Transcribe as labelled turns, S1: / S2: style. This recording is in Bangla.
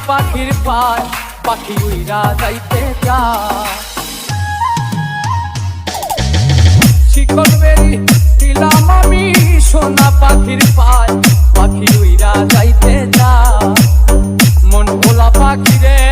S1: পাখির পায় পাখি উইরা যাইতে চায়। শিকল বেরি দিলাম আমি সোনা পাখির পায় পাখি উইরা যাইতে চায়। মন ভোলা পাখি রে